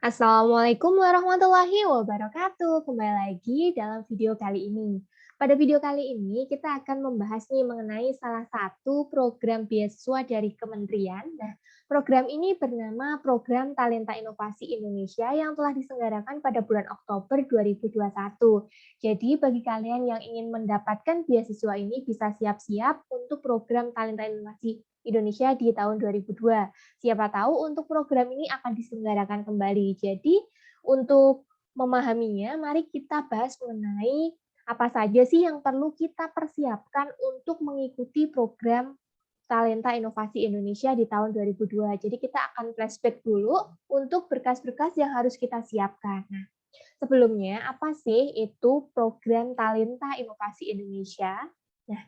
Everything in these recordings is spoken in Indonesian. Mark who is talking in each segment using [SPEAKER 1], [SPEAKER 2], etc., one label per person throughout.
[SPEAKER 1] Assalamualaikum warahmatullahi wabarakatuh. Kembali lagi dalam video kali ini. Pada video kali ini kita akan membahas nih mengenai salah satu program beasiswa dari kementerian. Nah, program ini bernama Program Talenta Inovasi Indonesia yang telah diselenggarakan pada bulan Oktober 2021. Jadi bagi kalian yang ingin mendapatkan beasiswa ini bisa siap-siap untuk program Talenta Inovasi Indonesia di tahun 2002. Siapa tahu untuk program ini akan diselenggarakan kembali. Jadi, untuk memahaminya, mari kita bahas mengenai apa saja sih yang perlu kita persiapkan untuk mengikuti program Talenta Inovasi Indonesia di tahun 2002. Jadi kita akan flashback dulu untuk berkas-berkas yang harus kita siapkan. Nah, sebelumnya apa sih itu program Talenta Inovasi Indonesia? Nah,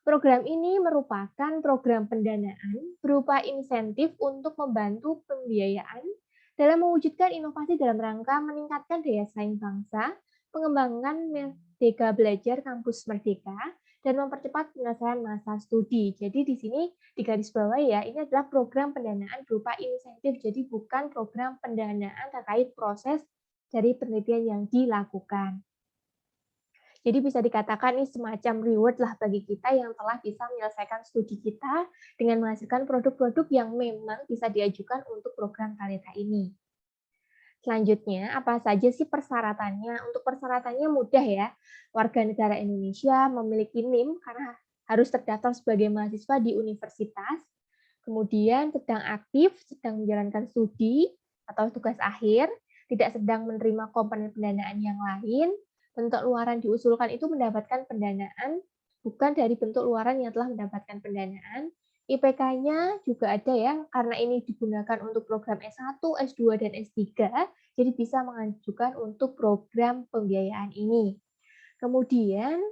[SPEAKER 1] program ini merupakan program pendanaan berupa insentif untuk membantu pembiayaan dalam mewujudkan inovasi dalam rangka meningkatkan daya saing bangsa, pengembangan Merdeka Belajar Kampus Merdeka, dan mempercepat penyelesaian masa studi. Jadi di sini digarisbawahi ya, ini adalah program pendanaan berupa insentif, jadi bukan program pendanaan terkait proses dari penelitian yang dilakukan. Jadi bisa dikatakan ini semacam reward lah bagi kita yang telah bisa menyelesaikan studi kita dengan menghasilkan produk-produk yang memang bisa diajukan untuk program Talenta ini. Selanjutnya, apa saja sih persyaratannya? Untuk persyaratannya mudah ya. Warga negara Indonesia memiliki NIM karena harus terdaftar sebagai mahasiswa di universitas, kemudian sedang aktif, sedang menjalankan studi atau tugas akhir, tidak sedang menerima komponen pendanaan yang lain, bentuk luaran diusulkan itu mendapatkan pendanaan, bukan dari bentuk luaran yang telah mendapatkan pendanaan. IPK-nya juga ada ya, karena ini digunakan untuk program S1, S2, dan S3, jadi bisa mengajukan untuk program pembiayaan ini. Kemudian,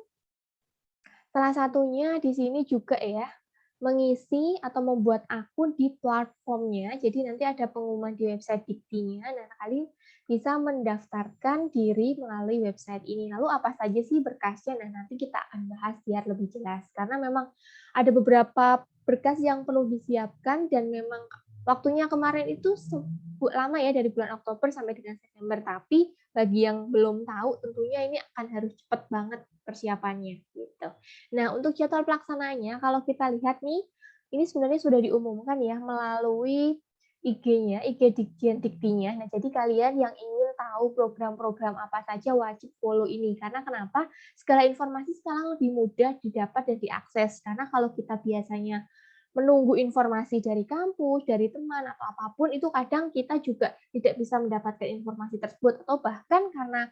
[SPEAKER 1] salah satunya di sini juga ya, mengisi atau membuat akun di platformnya. Jadi nanti ada pengumuman di website Diktinya. Nah, kalian bisa mendaftarkan diri melalui website ini. Lalu apa saja sih berkasnya? Nah, nanti kita akan bahas biar lebih jelas. Karena memang ada beberapa berkas yang perlu disiapkan dan memang waktunya kemarin itu lama ya dari bulan Oktober sampai dengan September. Tapi bagi yang belum tahu tentunya ini akan harus cepat banget persiapannya gitu. Nah, untuk jadwal pelaksanaannya, kalau kita lihat nih, ini sebenarnya sudah diumumkan ya melalui IG-nya, IG Ditjen Diktinya. Nah, jadi kalian yang ingin tahu program-program apa saja wajib follow ini. Karena kenapa? Segala informasi sekarang lebih mudah didapat dan diakses. Karena kalau kita biasanya menunggu informasi dari kampus, dari teman, atau apapun, itu kadang kita juga tidak bisa mendapatkan informasi tersebut. Atau bahkan karena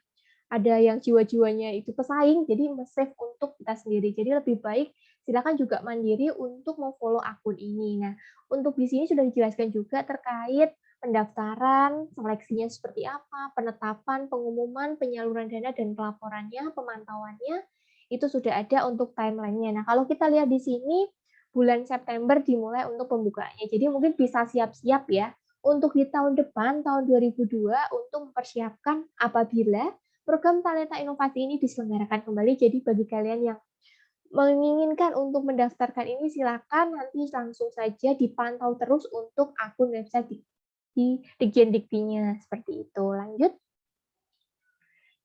[SPEAKER 1] ada yang jiwa-jiwanya itu pesaing, jadi save untuk kita sendiri. Jadi lebih baik silakan juga mandiri untuk memfollow akun ini. Nah, untuk di sini sudah dijelaskan juga terkait pendaftaran, seleksinya seperti apa, penetapan, pengumuman, penyaluran dana, dan pelaporannya, pemantauannya, itu sudah ada untuk timeline-nya. Nah, kalau kita lihat di sini, bulan September dimulai untuk pembukaannya. Jadi mungkin bisa siap-siap ya untuk di tahun depan, tahun 2002, untuk mempersiapkan apabila program Talenta Inovasi ini diselenggarakan kembali. Jadi bagi kalian yang menginginkan untuk mendaftarkan ini silakan nanti langsung saja dipantau terus untuk akun website di Ditjen Diktinya seperti itu. Lanjut.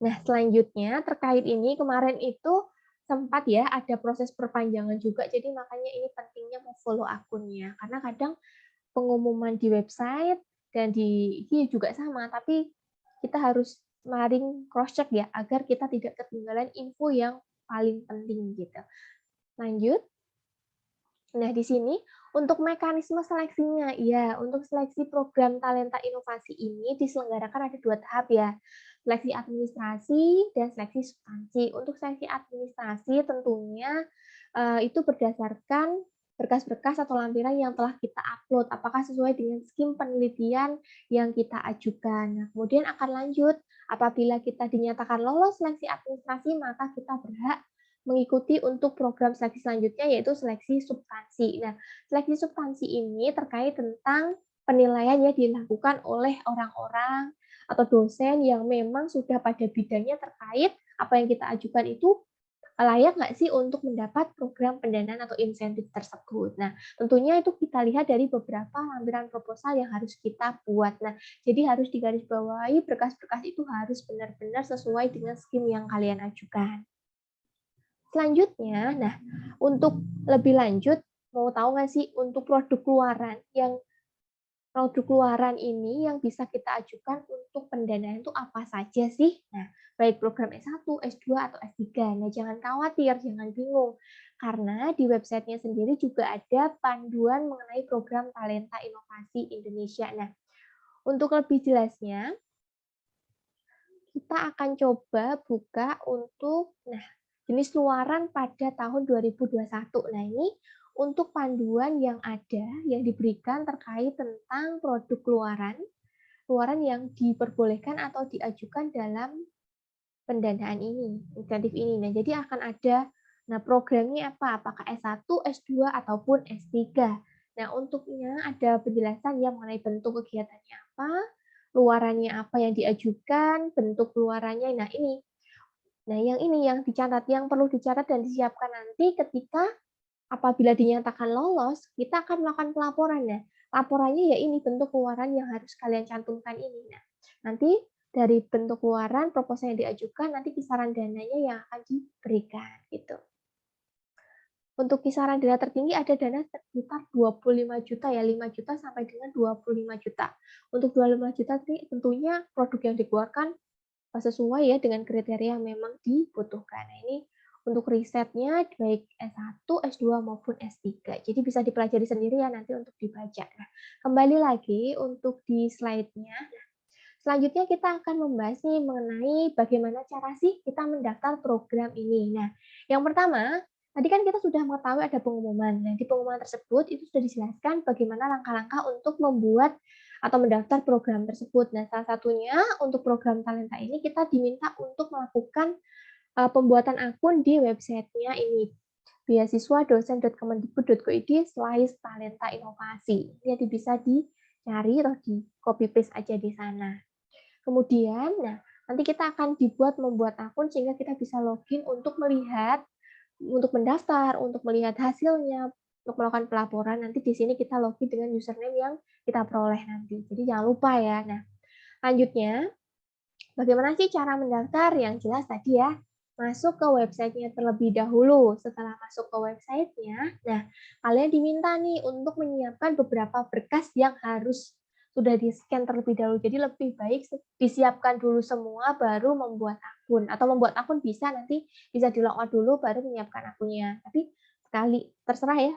[SPEAKER 1] Nah, selanjutnya terkait ini kemarin itu sempat ya ada proses perpanjangan juga. Jadi makanya ini pentingnya follow akunnya karena kadang pengumuman di website dan di IG juga sama, tapi kita harus sering cross check ya agar kita tidak ketinggalan info yang paling penting gitu. Lanjut. Nah, di sini untuk mekanisme seleksinya, ya, untuk seleksi program Talenta Inovasi ini diselenggarakan ada 2 tahap ya, seleksi administrasi dan seleksi substansi. Untuk seleksi administrasi tentunya itu berdasarkan berkas-berkas atau lampiran yang telah kita upload, apakah sesuai dengan skim penelitian yang kita ajukan. Nah, kemudian akan lanjut, apabila kita dinyatakan lolos seleksi administrasi, maka kita berhak mengikuti untuk program seleksi selanjutnya yaitu seleksi substansi. Nah, seleksi substansi ini terkait tentang penilaian yang dilakukan oleh orang-orang atau dosen yang memang sudah pada bidangnya terkait apa yang kita ajukan itu layak nggak sih untuk mendapat program pendanaan atau insentif tersebut. Nah, tentunya itu kita lihat dari beberapa lampiran proposal yang harus kita buat. Nah, jadi harus digarisbawahi berkas-berkas itu harus benar-benar sesuai dengan skim yang kalian ajukan. Selanjutnya, nah untuk lebih lanjut, mau tahu nggak sih untuk produk luaran ini yang bisa kita ajukan untuk pendanaan itu apa saja sih? Nah, baik program S1, S2, atau S3. Nah, jangan khawatir, jangan bingung. Karena di websitenya sendiri juga ada panduan mengenai program Talenta Inovasi Indonesia. Nah, untuk lebih jelasnya, kita akan coba buka untuk jenis luaran pada tahun 2021. Nah, ini untuk panduan yang ada yang diberikan terkait tentang produk luaran yang diperbolehkan atau diajukan dalam pendanaan ini, insentif ini. Nah, jadi akan ada programnya apa? Apakah S1, S2 ataupun S3. Nah, untuknya ada penjelasan yang mengenai bentuk kegiatannya apa, luarannya apa yang diajukan, bentuk luarannya. Nah, ini. Nah, yang ini yang dicatat, yang perlu dicatat dan disiapkan nanti ketika apabila dinyatakan lolos, kita akan melakukan pelaporan. Nah, laporannya ya ini bentuk luaran yang harus kalian cantumkan ini. Nah, nanti dari bentuk luaran proposal yang diajukan, nanti kisaran dananya yang akan diberikan gitu. Untuk kisaran dana tertinggi ada dana sekitar 25 juta ya, 5 juta sampai dengan 25 juta. Untuk 25 juta tentunya produk yang dikeluarkan sesuai ya dengan kriteria yang memang dibutuhkan. Nah, ini untuk risetnya baik S1, S2 maupun S3. Jadi bisa dipelajari sendiri ya nanti untuk dibaca. Nah, kembali lagi untuk di slide-nya. Selanjutnya kita akan membahas nih mengenai bagaimana cara sih kita mendaftar program ini. Nah, yang pertama, tadi kan kita sudah mengetahui ada pengumuman. Nah, di pengumuman tersebut itu sudah dijelaskan bagaimana langkah-langkah untuk membuat atau mendaftar program tersebut. Nah, salah satunya untuk program Talenta ini kita diminta untuk melakukan pembuatan akun di websitenya ini beasiswa.dosen.kemendikbud.go.id/talenta inovasi. Jadi bisa dicari atau di copy paste aja di sana. Kemudian, nanti kita akan membuat akun sehingga kita bisa login untuk melihat, untuk mendaftar, untuk melihat hasilnya, untuk melakukan pelaporan. Nanti di sini kita login dengan username yang kita peroleh nanti. Jadi jangan lupa ya. Nah, lanjutnya, bagaimana sih cara mendaftar? Yang jelas tadi ya, masuk ke websitenya terlebih dahulu. Setelah masuk ke websitenya, kalian diminta nih untuk menyiapkan beberapa berkas yang harus sudah di-scan terlebih dahulu. Jadi lebih baik disiapkan dulu semua, baru membuat akun. Atau membuat akun bisa nanti bisa di-logout dulu, baru menyiapkan akunnya. Tapi sekali, terserah ya,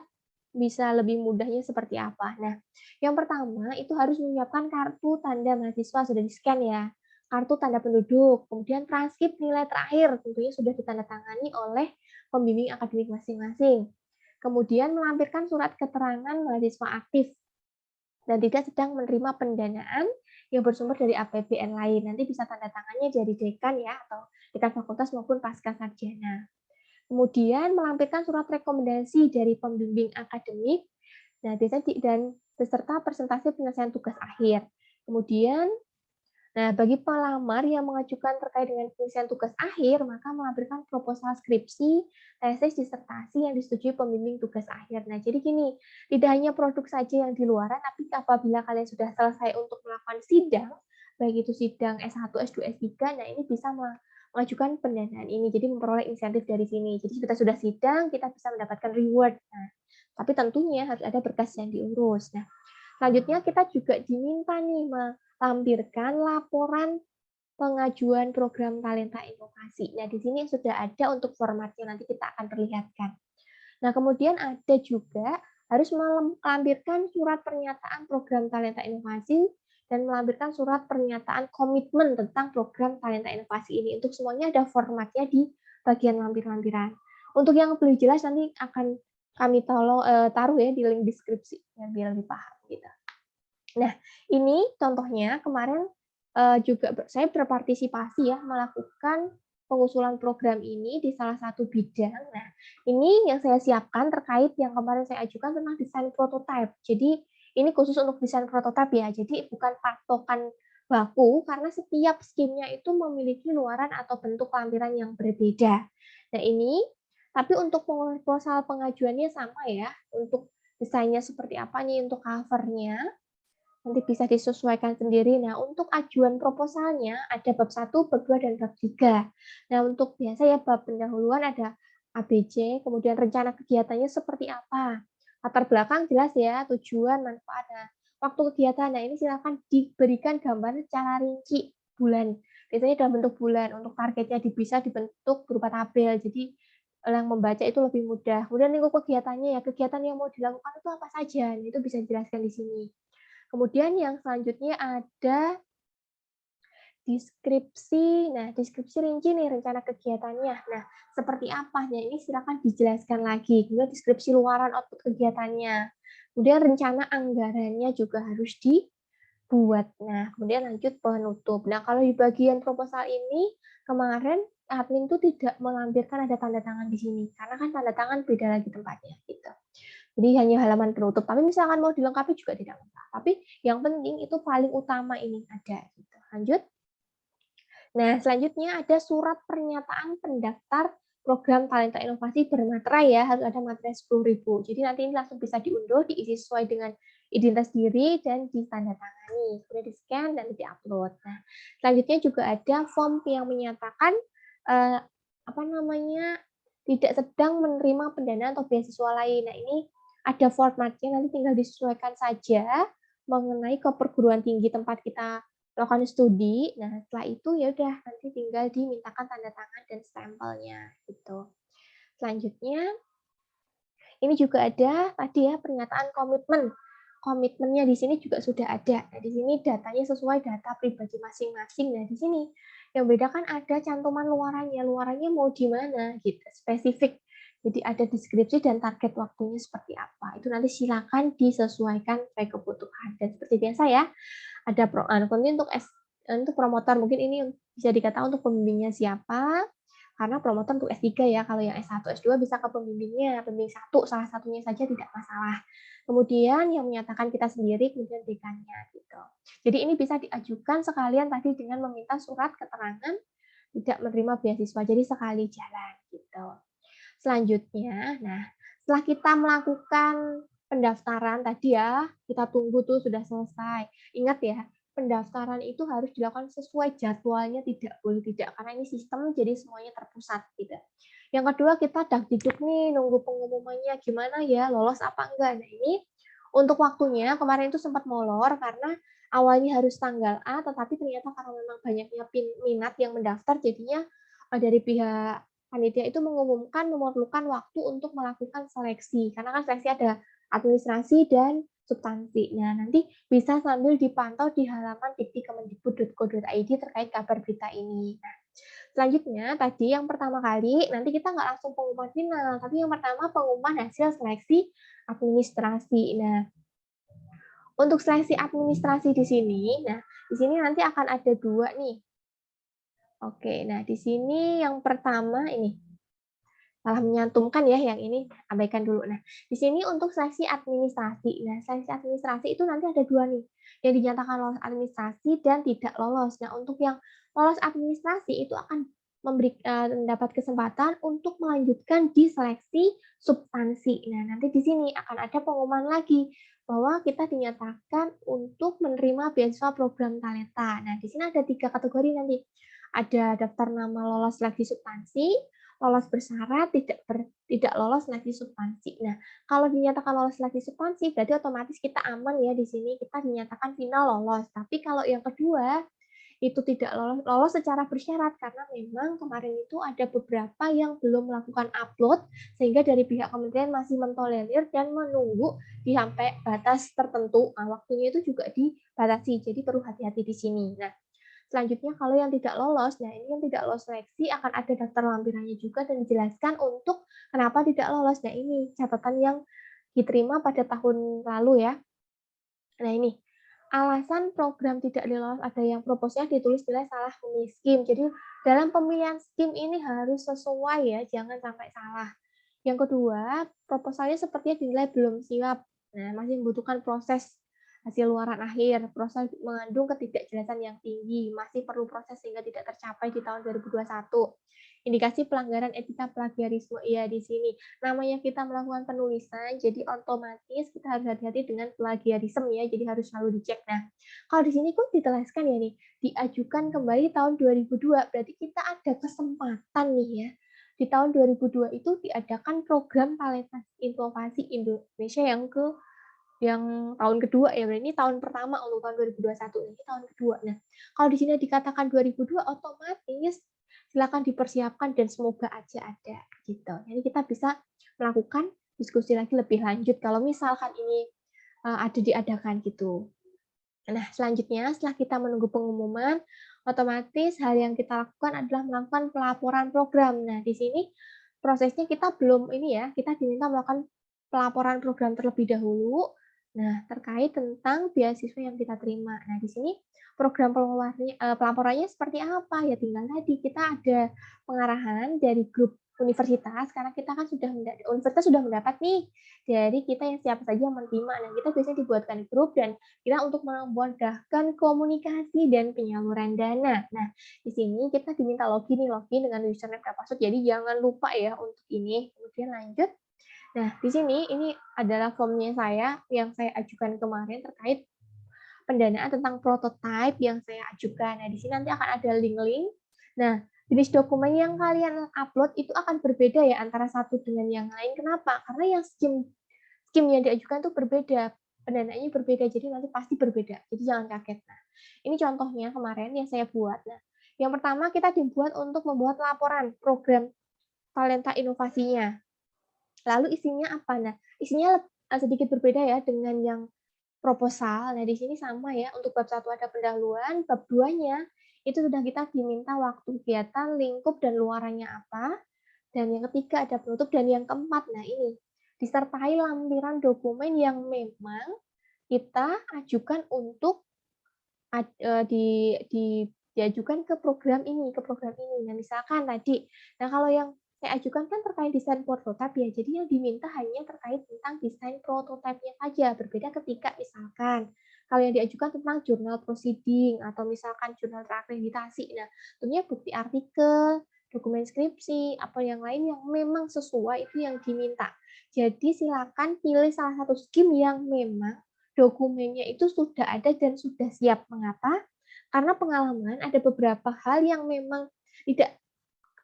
[SPEAKER 1] bisa lebih mudahnya seperti apa. Nah, yang pertama itu harus menyiapkan kartu tanda mahasiswa, sudah di-scan ya. Kartu tanda penduduk, kemudian transkrip nilai terakhir, tentunya sudah ditandatangani oleh pembimbing akademik masing-masing. Kemudian melampirkan surat keterangan mahasiswa aktif dan tidak sedang menerima pendanaan yang bersumber dari APBN lain. Nanti bisa tanda tangannya dari dekan ya, atau dekan fakultas maupun pasca sarjana. Kemudian melampirkan surat rekomendasi dari pembimbing akademik, dan beserta presentasi penyelesaian tugas akhir. Kemudian, bagi pelamar yang mengajukan terkait dengan penyelesaian tugas akhir, maka melampirkan proposal skripsi, tesis, disertasi yang disetujui pembimbing tugas akhir. Nah, jadi gini, tidak hanya produk saja yang di luaran, tapi apabila kalian sudah selesai untuk melakukan sidang, baik itu sidang S1, S2, S3, nah ini bisa mengajukan pendanaan ini, jadi memperoleh insentif dari sini. Jadi kita sudah sidang, kita bisa mendapatkan reward. Nah, tapi tentunya harus ada berkas yang diurus. Nah, selanjutnya kita juga diminta nih melampirkan laporan pengajuan program Talenta Inovasi. Nah, di sini sudah ada untuk formatnya, nanti kita akan perlihatkan. Nah, kemudian ada juga harus melampirkan surat pernyataan program Talenta Inovasi dan melampirkan surat pernyataan komitmen tentang program Talenta Inovasi ini. Untuk semuanya ada formatnya di bagian lampir-lampiran. Untuk yang lebih jelas nanti akan kami taruh ya di link deskripsi biar lebih paham gitu. Nah, ini contohnya kemarin juga saya berpartisipasi ya melakukan pengusulan program ini di salah satu bidang. Nah, ini yang saya siapkan terkait yang kemarin saya ajukan tentang desain prototipe. Jadi, ini khusus untuk desain prototipe ya. Jadi, bukan patokan baku karena setiap skimnya itu memiliki luaran atau bentuk lampiran yang berbeda. Nah ini, tapi untuk proposal pengajuannya sama ya, untuk desainnya seperti apa nih untuk cover-nya, nanti bisa disesuaikan sendiri. Nah, untuk ajuan proposalnya ada bab 1, bab 2, dan bab 3. Nah, untuk biasa ya bab pendahuluan ada ABC, kemudian rencana kegiatannya seperti apa. Latar belakang jelas ya, tujuan, manfaat. Nah, waktu kegiatan, nah ini silakan diberikan gambaran secara rinci bulan. Biasanya dalam bentuk bulan, untuk targetnya bisa dibentuk berupa tabel. Jadi yang membaca itu lebih mudah. Kemudian lingkup kegiatannya ya, kegiatan yang mau dilakukan itu apa saja. Nah, itu bisa dijelaskan di sini. Kemudian yang selanjutnya ada deskripsi. Nah, deskripsi rinci nih rencana kegiatannya. Nah, seperti apa? Nah, ini silakan dijelaskan lagi. Kemudian deskripsi luaran output kegiatannya. Kemudian rencana anggarannya juga harus dibuat. Nah, kemudian lanjut penutup. Nah, kalau di bagian proposal ini kemarin admin tuh tidak melampirkan ada tanda tangan di sini karena kan tanda tangan beda lagi tempatnya gitu. Jadi hanya halaman penutup. Tapi misalkan mau dilengkapi juga tidak apa-apa. Tapi yang penting itu paling utama ini ada. Gitu. Lanjut. Nah, selanjutnya ada surat pernyataan pendaftar program Talenta Inovasi bermaterai ya, harus ada materai 10.000. Jadi nanti ini langsung bisa diunduh, diisi sesuai dengan identitas diri dan ditandatangani. Kemudian di-scan dan di-upload. Nah, selanjutnya juga ada form yang menyatakan eh, apa namanya tidak sedang menerima pendanaan atau beasiswa lain. Nah, ini ada formatnya, nanti tinggal disesuaikan saja mengenai ke perguruan tinggi tempat kita melakukan studi. Nah, setelah itu ya udah nanti tinggal dimintakan tanda tangan dan stempelnya gitu. Selanjutnya ini juga ada tadi ya pernyataan komitmen. Komitmennya di sini juga sudah ada. Nah, di sini datanya sesuai data pribadi masing-masing. Nah, di sini yang beda kan ada cantuman luarannya. Luarannya mau di mana gitu, spesifik. Jadi ada deskripsi dan target waktunya seperti apa. Itu nanti silakan disesuaikan sesuai kebutuhan. Dan seperti biasa ya, ada nanti untuk promotor mungkin ini bisa dikatakan untuk pembimbingnya siapa, karena promotor untuk S3 ya, kalau yang S1, S2 bisa ke pembimbingnya, pembimbing satu, salah satunya saja tidak masalah. Kemudian yang menyatakan kita sendiri, kemudian dekannya gitu. Jadi ini bisa diajukan sekalian tadi dengan meminta surat keterangan tidak menerima beasiswa, jadi sekali jalan gitu. Selanjutnya, nah setelah kita melakukan pendaftaran tadi ya, kita tunggu tuh sudah selesai. Ingat ya, pendaftaran itu harus dilakukan sesuai jadwalnya, tidak boleh tidak, karena ini sistem jadi semuanya terpusat gitu. Yang kedua kita dagdikduk nih, nunggu pengumumannya gimana ya, lolos apa enggak. Nah ini untuk waktunya kemarin itu sempat molor karena awalnya harus tanggal A, tetapi ternyata karena memang banyaknya minat yang mendaftar, jadinya dari pihak panitia itu mengumumkan memerlukan waktu untuk melakukan seleksi. Karena kan seleksi ada administrasi dan substansi. Nah, nanti bisa sambil dipantau di halaman dikti.kemendikbud.go.id terkait kabar berita ini. Nah, selanjutnya, tadi yang pertama kali, nanti kita nggak langsung pengumuman final, tapi yang pertama pengumuman hasil seleksi administrasi. Nah, untuk seleksi administrasi di sini, nah di sini nanti akan ada dua nih. Oke, nah di sini yang pertama ini salah menyantumkan ya yang ini abaikan dulu. Nah, di sini untuk seleksi administrasi. Nah, seleksi administrasi itu nanti ada dua nih, yang dinyatakan lolos administrasi dan tidak lolos. Nah, untuk yang lolos administrasi itu akan mendapat kesempatan untuk melanjutkan di seleksi substansi. Nah, nanti di sini akan ada pengumuman lagi bahwa kita dinyatakan untuk menerima beasiswa program Talenta. Nah, di sini ada 3 kategori nanti. Ada daftar nama lolos seleksi substansi, lolos bersyarat, tidak lolos seleksi substansi. Nah, kalau dinyatakan lolos seleksi substansi, berarti otomatis kita aman ya di sini, kita dinyatakan final lolos. Tapi kalau yang kedua, itu tidak lolos secara bersyarat, karena memang kemarin itu ada beberapa yang belum melakukan upload, sehingga dari pihak kementerian masih mentolerir dan menunggu di sampai batas tertentu. Nah, waktunya itu juga dibatasi, jadi perlu hati-hati di sini. Nah, selanjutnya kalau yang tidak lolos, nah ini yang tidak lolos seleksi akan ada daftar lampirannya juga dan dijelaskan untuk kenapa tidak lolos. Nah ini catatan yang diterima pada tahun lalu ya. Nah ini alasan program tidak lolos, ada yang proposalnya ditulis nilai salah memilih skim. Jadi dalam pemilihan skim ini harus sesuai ya, jangan sampai salah. Yang kedua, proposalnya sepertinya dinilai belum siap. Nah, masih membutuhkan proses hasil luaran akhir, proses mengandung ketidakjelasan yang tinggi, masih perlu proses sehingga tidak tercapai di tahun 2021. Indikasi pelanggaran etika plagiarisme, ya di sini. Namanya kita melakukan penulisan, jadi otomatis kita harus hati-hati dengan plagiarisme ya, jadi harus selalu dicek. Nah, kalau di sini kok ditelaskan ya nih, diajukan kembali tahun 2002, berarti kita ada kesempatan nih ya. Di tahun 2002 itu diadakan program talenta inovasi Indonesia yang tahun kedua ya, ini tahun pertama untuk tahun 2021, ini tahun kedua. Nah, kalau di sini dikatakan 2002, otomatis silakan dipersiapkan dan semoga aja ada gitu. Jadi kita bisa melakukan diskusi lagi lebih lanjut kalau misalkan ini ada diadakan gitu. Nah, selanjutnya setelah kita menunggu pengumuman, otomatis hal yang kita lakukan adalah melakukan pelaporan program. Nah, di sini prosesnya kita belum ini ya, kita diminta melakukan pelaporan program terlebih dahulu. Nah, terkait tentang beasiswa yang kita terima. Nah, di sini program pelaporannya seperti apa? Ya tinggal tadi kita ada pengarahan dari grup universitas karena kita kan universitas sudah mendapat nih dari kita yang siapa saja yang menerima. Nah, kita biasanya dibuatkan grup dan kita untuk memudahkan komunikasi dan penyaluran dana. Nah, di sini kita diminta login dengan username dan password. Jadi jangan lupa ya untuk ini. Kemudian lanjut. Nah, di sini ini adalah formnya saya yang saya ajukan kemarin terkait pendanaan tentang prototipe yang saya ajukan. Nah, di sini nanti akan ada link-link. Nah, jenis dokumen yang kalian upload itu akan berbeda ya antara satu dengan yang lain. Kenapa? Karena yang skim yang diajukan itu berbeda, pendanaannya berbeda, jadi nanti pasti berbeda. Jadi jangan kaget. Nah, ini contohnya kemarin yang saya buat. Nah, yang pertama kita dibuat untuk membuat laporan program talenta inovasinya. Lalu isinya apa? Nah, isinya sedikit berbeda ya dengan yang proposal. Nah, di sini sama ya, untuk bab 1 ada pendahuluan, bab 2-nya itu sudah kita diminta waktu kegiatan, lingkup, dan luarannya apa. Dan yang ketiga ada penutup, dan yang keempat, nah ini, disertai lampiran dokumen yang memang kita ajukan untuk diajukan ke program ini, Nah, misalkan tadi, nah kalau yang saya ajukan kan terkait desain prototipe ya, jadi yang diminta hanya terkait tentang desain prototipenya saja, berbeda ketika misalkan kalau yang diajukan tentang jurnal proceeding atau misalkan jurnal terakreditasi. Nah, tentunya bukti artikel, dokumen skripsi, atau yang lain yang memang sesuai itu yang diminta. Jadi silakan pilih salah satu skim yang memang dokumennya itu sudah ada dan sudah siap. Mengapa? Karena pengalaman ada beberapa hal yang memang tidak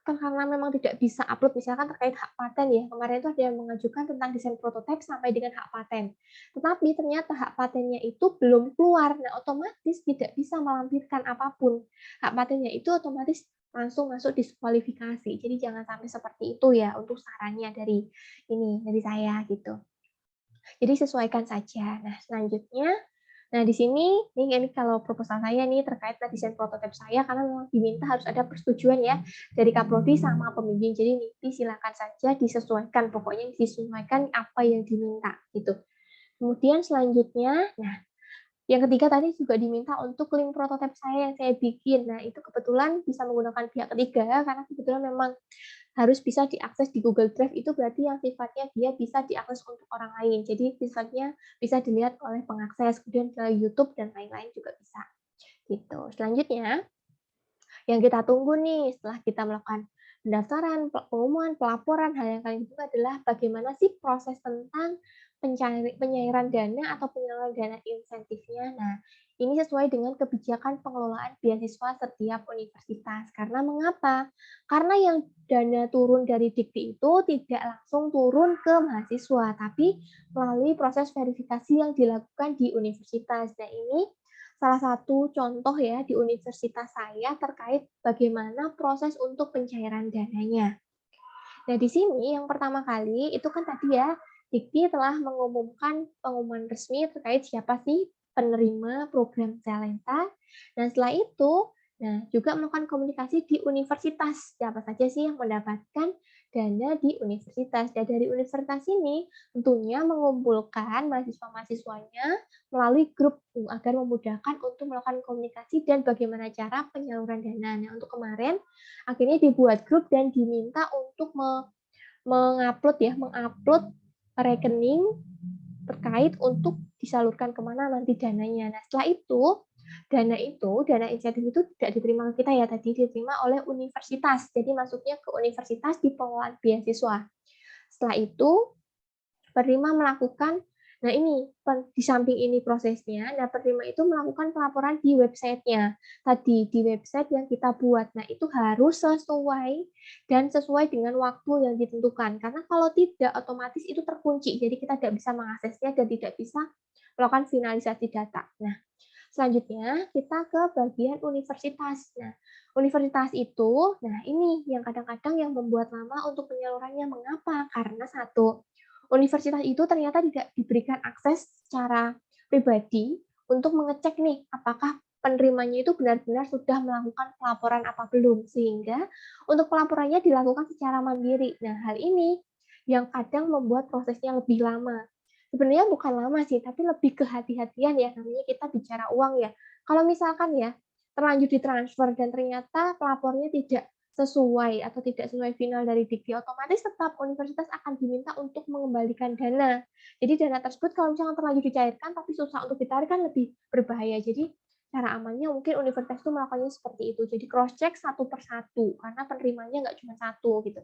[SPEAKER 1] karena memang tidak bisa upload, misalkan terkait hak paten ya. Kemarin itu ada yang mengajukan tentang desain prototipe sampai dengan hak paten. Tetapi ternyata hak patennya itu belum keluar. Nah, otomatis tidak bisa melampirkan apapun. Hak patennya itu otomatis langsung masuk diskualifikasi. Jadi jangan sampai seperti itu ya untuk sarannya dari saya gitu. Jadi sesuaikan saja. Nah, selanjutnya, nah di sini ini kalau proposal saya nih terkait desain prototipe saya karena memang diminta harus ada persetujuan ya dari Kaprodi sama pembimbing. Jadi nanti silakan saja disesuaikan, pokoknya disesuaikan apa yang diminta gitu. Kemudian selanjutnya, nah yang ketiga tadi juga diminta untuk link prototipe saya yang saya bikin. Nah, itu kebetulan bisa menggunakan pihak ketiga karena kebetulan memang harus bisa diakses di Google Drive, itu berarti yang sifatnya dia bisa diakses untuk orang lain. Jadi sifatnya bisa dilihat oleh pengakses, kemudian ke YouTube dan lain-lain juga bisa. Gitu. Selanjutnya, yang kita tunggu nih setelah kita melakukan pendaftaran, pengumuman, pelaporan, hal yang paling penting adalah bagaimana sih proses tentang penyairan dana atau penyaluran dana insentifnya. Nah, ini sesuai dengan kebijakan pengelolaan beasiswa setiap universitas. Karena mengapa? Karena yang dana turun dari Dikti itu tidak langsung turun ke mahasiswa, tapi melalui proses verifikasi yang dilakukan di universitas. Nah, ini salah satu contoh ya di universitas saya terkait bagaimana proses untuk pencairan dananya. Nah, di sini yang pertama kali itu kan tadi ya, Dikti telah mengumumkan pengumuman resmi terkait siapa sih penerima program Talenta. Dan setelah itu, nah juga melakukan komunikasi di universitas. Siapa saja sih yang mendapatkan dana di universitas. Dan dari universitas ini tentunya mengumpulkan mahasiswa-mahasiswanya melalui grup agar memudahkan untuk melakukan komunikasi dan bagaimana cara penyaluran dana. Nah, untuk kemarin akhirnya dibuat grup dan diminta untuk mengupload rekening terkait untuk disalurkan kemana nanti dananya. Nah, setelah itu Dana itu, dana insentif itu tidak diterima ke kita ya tadi, diterima oleh universitas. Jadi masuknya ke universitas di pengelolaan beasiswa. Setelah itu, penerima melakukan, nah ini, di samping ini prosesnya, nah penerima itu melakukan pelaporan di websitenya. Tadi, di website yang kita buat. Nah itu harus sesuai dan sesuai dengan waktu yang ditentukan. Karena kalau tidak, otomatis itu terkunci. Jadi kita tidak bisa mengaksesnya dan tidak bisa melakukan finalisasi data. Nah, selanjutnya kita ke bagian universitas. Nah, universitas itu, nah ini yang kadang-kadang yang membuat lama untuk penyalurannya. Mengapa? Karena satu, universitas itu ternyata tidak diberikan akses secara pribadi untuk mengecek nih apakah penerimanya itu benar-benar sudah melakukan pelaporan apa belum, sehingga untuk pelaporannya dilakukan secara mandiri. Nah, hal ini yang kadang membuat prosesnya lebih lama. Sebenarnya bukan lama sih, tapi lebih kehati-hatian ya, namanya kita bicara uang ya. Kalau misalkan ya, terlanjur ditransfer dan ternyata pelapornya tidak sesuai atau tidak sesuai final dari Dikti, otomatis tetap universitas akan diminta untuk mengembalikan dana. Jadi dana tersebut kalau misalkan terlanjur dicairkan tapi susah untuk ditarik kan lebih berbahaya. Jadi cara amannya mungkin universitas itu melakukannya seperti itu. Jadi cross check satu per satu karena penerimanya nggak cuma satu gitu.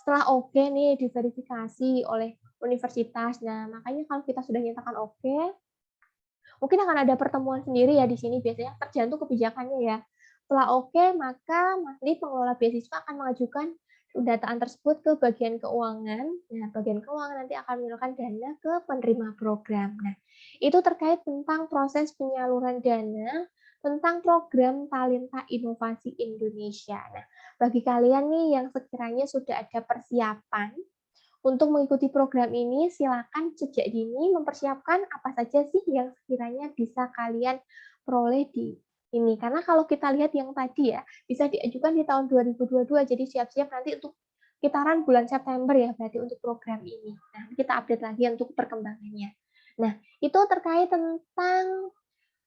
[SPEAKER 1] Setelah oke nih diverifikasi oleh universitas. Nah, makanya kalau kita sudah nyatakan oke, mungkin akan ada pertemuan sendiri ya di sini biasanya tergantung kebijakannya ya. Setelah oke, maka nanti pengelola beasiswa akan mengajukan pendataan tersebut ke bagian keuangan. Nah, bagian keuangan nanti akan menyalurkan dana ke penerima program. Nah, itu terkait tentang proses penyaluran dana tentang program Talenta Inovasi Indonesia. Nah, bagi kalian nih yang sekiranya sudah ada persiapan untuk mengikuti program ini, silakan sejak dini mempersiapkan apa saja sih yang sekiranya bisa kalian peroleh di ini. Karena kalau kita lihat yang tadi ya, bisa diajukan di tahun 2022, jadi siap-siap nanti untuk kitaran bulan September ya, berarti untuk program ini. Nah, kita update lagi untuk perkembangannya. Nah, itu terkait tentang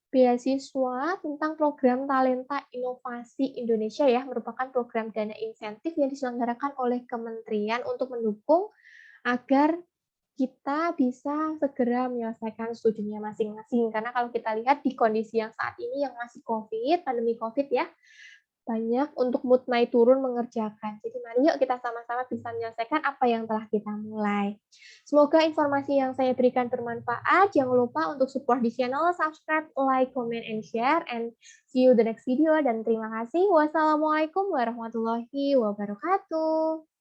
[SPEAKER 1] beasiswa tentang program Talenta Inovasi Indonesia ya, merupakan program dana insentif yang diselenggarakan oleh kementerian untuk mendukung agar kita bisa segera menyelesaikan studinya masing-masing. Karena kalau kita lihat di kondisi yang saat ini yang masih COVID, pandemi COVID ya, banyak untuk mood naik turun mengerjakan. Jadi mari yuk kita sama-sama bisa menyelesaikan apa yang telah kita mulai. Semoga informasi yang saya berikan bermanfaat. Jangan lupa untuk support di channel, subscribe, like, comment, and share. And see you the next video. Dan terima kasih. Wassalamualaikum warahmatullahi wabarakatuh.